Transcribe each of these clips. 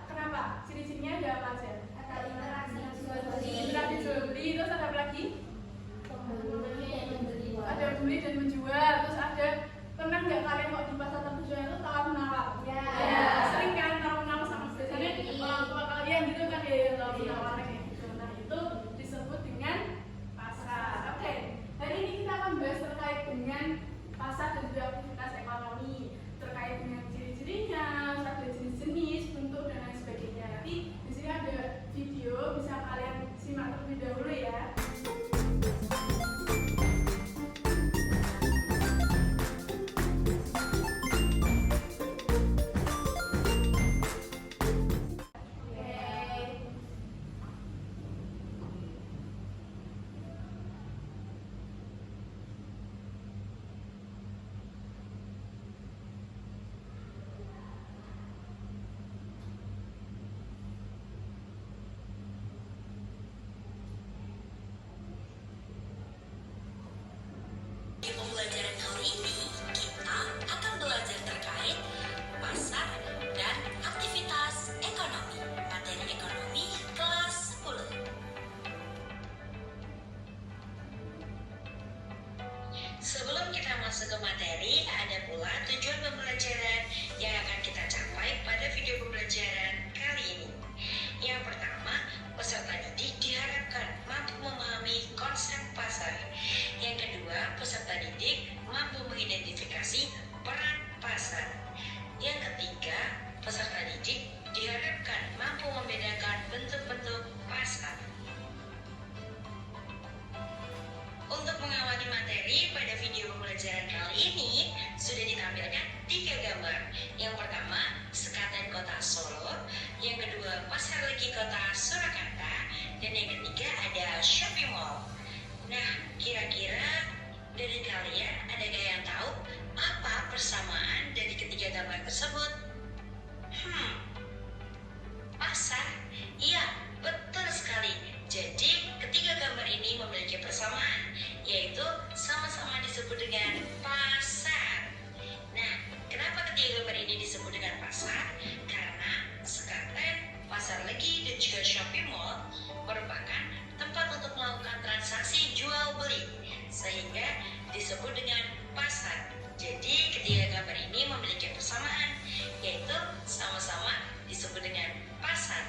kenapa? Ciri-cirinya ada apa aja? Ada interaksi jual beli. Interaksi jual beli, terus ada apa lagi? Membeli dan membeli. Ada beli dan menjual, terus ada pernah nggak kalian kok di pasar tradisional itu tawar menawar? Ya. Sering kan tawar menawar sama biasanya orang tua kalian gitu kan ya tawar menawar kayak gitu. Nah itu disebut dengan pasar. Oke, hari ini kita akan bahas terkait dengan pasar dan juga aktivitas ekonomi, terkait dengan ciri-cirinya, ada jenis-jenis, bentuk dan lain sebagainya. Nanti di sini ada video, bisa kalian simak terlebih dahulu ya. Di pembelajaran kali ini, kita akan belajar terkait pasar dan aktivitas ekonomi. Materi ekonomi kelas 10. Sebelum kita masuk ke materi, ada pula tujuan pembelajaran yang akan kita capai pada video pembelajaran kali ini. Yang pertama, peserta didik diharapkan mampu memahami konsep pasar. Yang kedua, peserta didik mampu mengidentifikasi peran pasar. Yang ketiga, peserta didik diharapkan mampu membedakan bentuk-bentuk pasar. Untuk mengawali materi pada video pembelajaran kali ini, sudah ditampilkan 3 gambar. Yang pertama, Sekaten Kota Solo. Yang kedua, Pasar Legi Kota Surakarta. Dan yang ketiga ada Shopping Mall. Nah, kira-kira dari kalian adakah yang tahu apa persamaan dari ketiga gambar tersebut? Pasar? Iya, betul sekali. Jadi, ketiga gambar ini memiliki persamaan, yaitu sama-sama disebut dengan pasar. Nah, kenapa ketiga gambar ini disebut dengan pasar? Karena Sekaten, Pasar Legi, dan juga Shopping Mall merupakan tempat untuk melakukan transaksi jual beli, sehingga disebut dengan pasar. Jadi ketiga gambar ini memiliki persamaan, yaitu sama-sama disebut dengan pasar.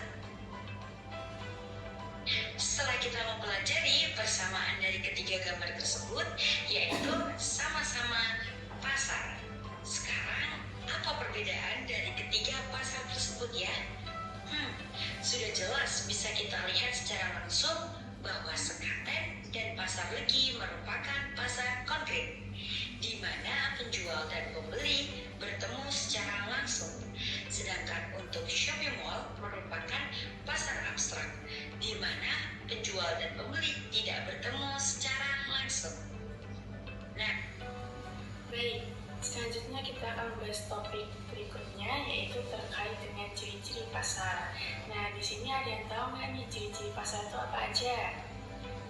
Setelah kita mempelajari persamaan dari ketiga gambar tersebut, yaitu sama-sama pasar. Sekarang apa perbedaan dari ketiga pasar tersebut ya? Sudah jelas bisa kita lihat secara langsung bahwa Sekaten dan Pasar Legi merupakan pasar konkret, di mana penjual dan pembeli bertemu secara langsung. Sedangkan untuk shopping mall merupakan pasar abstrak, di mana penjual dan pembeli tidak bertemu secara langsung. Nah, Baik, selanjutnya kita akan membahas topik berikutnya, yaitu terkait dengan ciri-ciri pasar. Nah, di sini ada yang tahu nggak nih ciri-ciri pasar itu apa aja?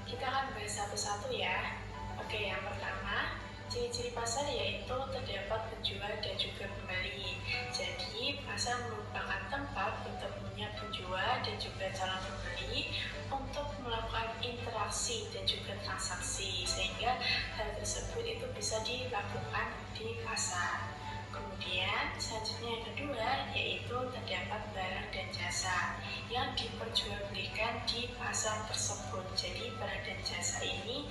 Kita akan bahas satu-satu ya. Oke, yang pertama, ciri-ciri pasar yaitu terdapat penjual dan juga pembeli. Jadi, pasar merupakan tempat bertemunya penjual dan juga calon pembeli untuk melakukan interaksi dan juga transaksi, sehingga hal tersebut itu bisa dilakukan di pasar. Kemudian selanjutnya yang kedua yaitu terdapat barang dan jasa yang diperjualbelikan di pasar tersebut. Jadi barang dan jasa ini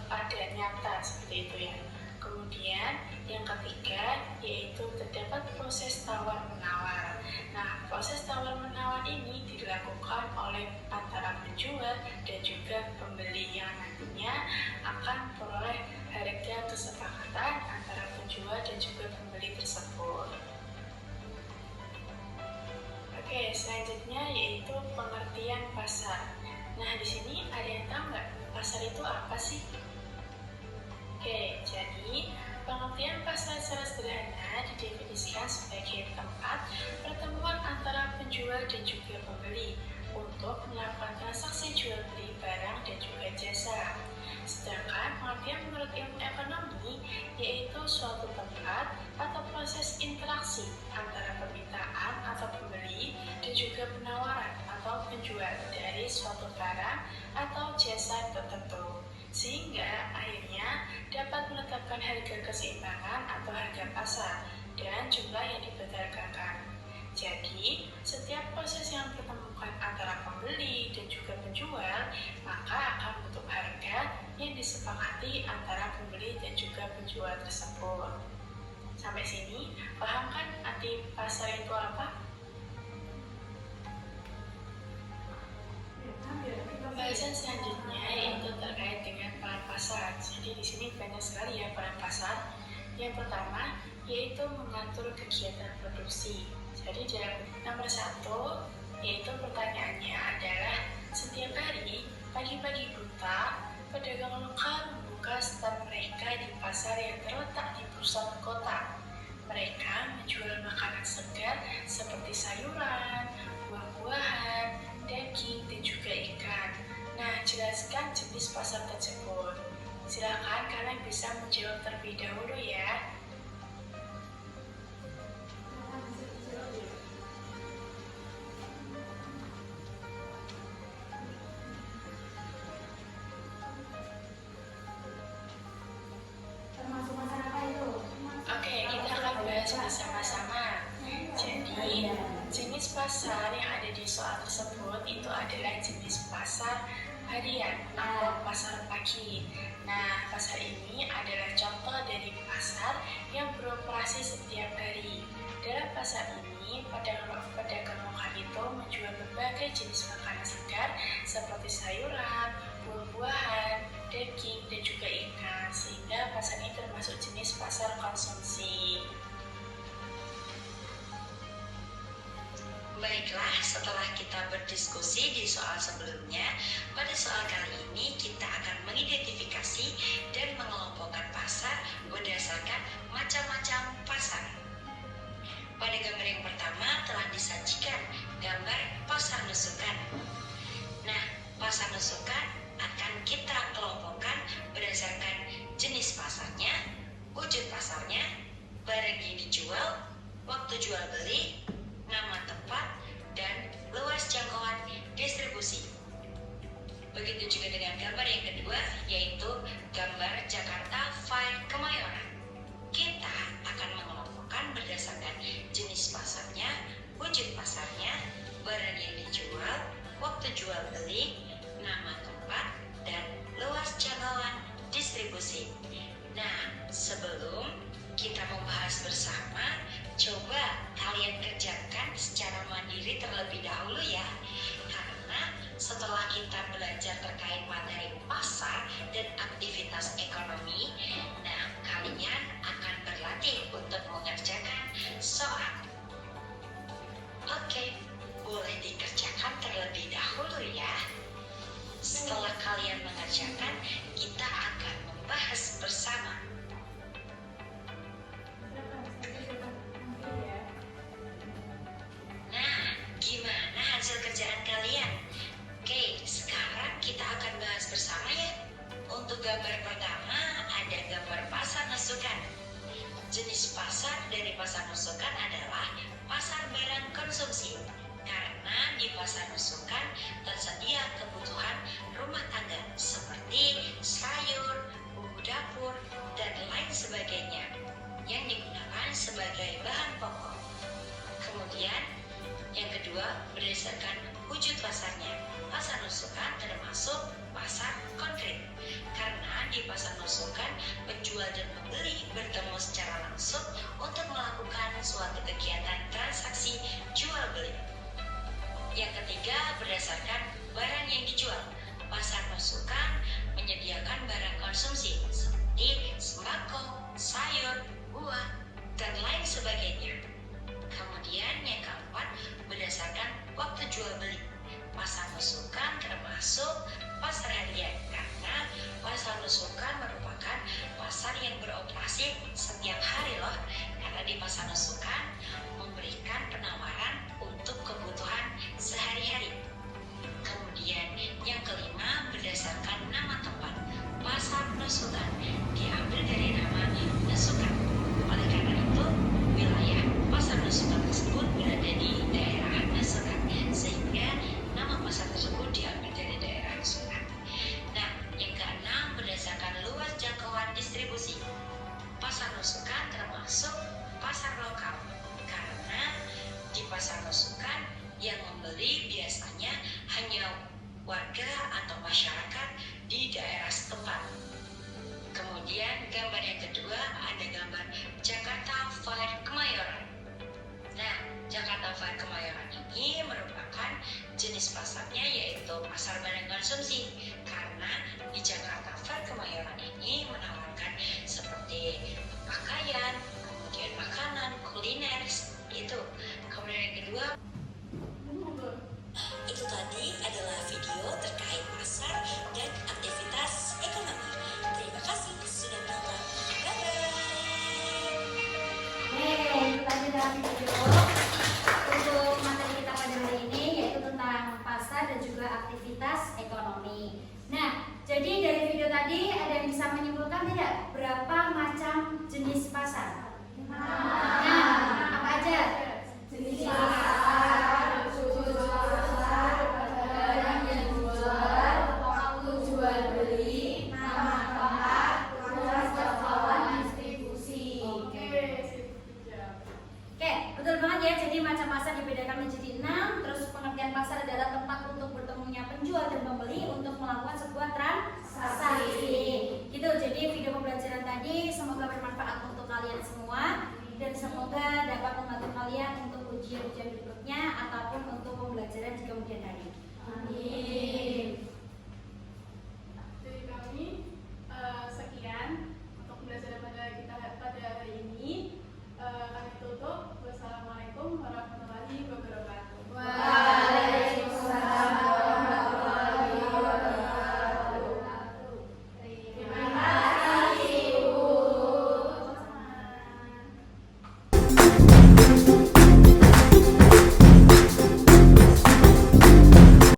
ada nyata seperti itu ya. Kemudian yang ketiga yaitu terdapat proses tawar menawar. Nah, proses tawar menawar ini dilakukan oleh antara penjual dan juga pembeli yang nantinya akan memperoleh harga kesepakatan antara penjual dan juga pembeli tersebut. Oke, selanjutnya yaitu pengertian pasar. Nah, di sini ada yang tahu nggak pasar itu apa sih? Oke, jadi pengertian pasar secara sederhana didefinisikan sebagai tempat pertemuan antara penjual dan juga pembeli untuk melakukan transaksi jual beli barang dan juga jasa. Sedangkan pengertian menurut ilmu ekonomi yaitu suatu tempat atau proses interaksi antara permintaan atau pembeli juga penawaran atau penjual dari suatu barang atau jasa tertentu, sehingga akhirnya dapat menetapkan harga keseimbangan atau harga pasar dan jumlah yang diperdagangkan. Jadi, setiap proses yang dipertemukan antara pembeli dan juga penjual, maka akan bentuk harga yang disepakati antara pembeli dan juga penjual tersebut. Sampai sini, paham kan arti pasar itu apa? Pembahasan selanjutnya yaitu terkait dengan peran pasar. Jadi di sini banyak sekali ya peran pasar. Yang pertama yaitu mengatur kegiatan produksi. Jadi dalam nomor 1 yaitu pertanyaannya adalah setiap hari pagi-pagi buta pedagang lokal membuka stand mereka di pasar yang terletak di pusat kota. Mereka menjual makanan segar seperti sayuran, buah-buahan, daging, dan juga ikan. Nah, jelaskan jenis pasar tersebut. Silakan kalian bisa menjawab terlebih dahulu ya. Termasuk pasar apa itu? Oke, kita akan bahas bersama-sama. Jadi, jenis pasar yang ada di soal tersebut itu adalah jenis pasar harian atau pasar pagi. Nah, pasar ini adalah contoh dari pasar yang beroperasi setiap hari. Dalam pasar ini, pedagang lokal itu menjual berbagai jenis makanan segar seperti sayuran, buah-buahan, daging, dan juga ikan, sehingga pasar ini termasuk jenis pasar konsumsi. Baiklah, setelah kita berdiskusi di soal sebelumnya, pada soal kali ini kita akan mengidentifikasi dan mengelompokkan pasar berdasarkan macam-macam pasar. Pada gambar yang pertama telah disajikan gambar pasar nusukan. Nah, pasar nusukan akan kita kelompokkan berdasarkan jenis pasarnya, wujud pasarnya, barang yang dijual, waktu jual beli, nama tempat, dan luas jangkauan distribusi. Begitu juga dengan gambar yang kedua, yaitu gambar Jakarta Fair Kemayoran. Kita akan mengelompokkan berdasarkan jenis pasarnya, wujud pasarnya, barang yang dijual, waktu jual beli, nama tempat, dan luas jangkauan distribusi. Nah, sebelum kita membahas bersama, coba kalian kerjakan secara mandiri terlebih dahulu ya. Karena setelah kita belajar terkait materi pasar dan aktivitas ekonomi, nah kalian akan berlatih untuk mengerjakan soal. Oke, boleh dikerjakan terlebih dahulu ya. Setelah kalian mengerjakan, kita akan membahas bersama. Nah, gimana hasil kerjaan kalian? Oke, sekarang kita akan bahas bersama ya. Untuk gambar pertama ada gambar pasar nusukan. Jenis pasar dari pasar nusukan adalah pasar barang konsumsi. Karena di pasar nusukan tersedia kebutuhan rumah tangga seperti sayur, bumbu dapur, dan lain sebagainya yang digunakan sebagai bahan pokok. Kemudian yang kedua, berdasarkan wujud pasarnya, pasar nusukan termasuk pasar konkret. Karena di pasar nusukan, penjual dan pembeli bertemu secara langsung untuk melakukan suatu kegiatan transaksi jual beli. Yang ketiga, berdasarkan barang yang dijual. Pasar nusukan menyediakan barang konsumsi seperti sembako, sayur, buah, dan lain sebagainya. Kemudian yang keempat, berdasarkan waktu jual beli. Pasar nusukan termasuk pasar harian karena pasar nusukan merupakan pasar yang beroperasi setiap hari loh. Karena di pasar nusukan memberikan penawaran untuk kebutuhan sehari-hari. Kemudian yang kelima, berdasarkan nama tempat. Pasar nusukan diambil dari nama nusukan. Oleh karena itu, wilayah pasar nusukan tersebut berada di daerah nusukan. konsumsi. Karena di Jakarta Fair Kemayoran ini menawarkan seperti pakaian, kemudian makanan, kuliner, itu. Kemudian yang kedua, itu tadi adalah video terkait pasar dan aktivitas ekonomi. Terima kasih sudah menonton. Bye-bye. Itu tadi dalam video untuk materi kita pada hari ini, yaitu tentang pasar dan juga aktivitas ekonomi. Nah, jadi dari video tadi ada yang bisa menyimpulkan tidak berapa macam jenis pasar? Nah, apa aja? Jenis pasar, barang yang dijual, waktu jual beli, nama tempat, proses jangkauan distribusi. Oke, betul banget ya. Jadi macam pasar dibedakan menjadi 6. Terus pengertian pasar adalah tempat untuk bertemunya penjual dan pembeli untuk melakukan sebuah transaksi. Gitu. Jadi video pembelajaran tadi semoga bermanfaat untuk kalian semua dan semoga dapat membantu kalian untuk ujian-ujian berikutnya ataupun untuk pembelajaran di kemudian hari. Amin.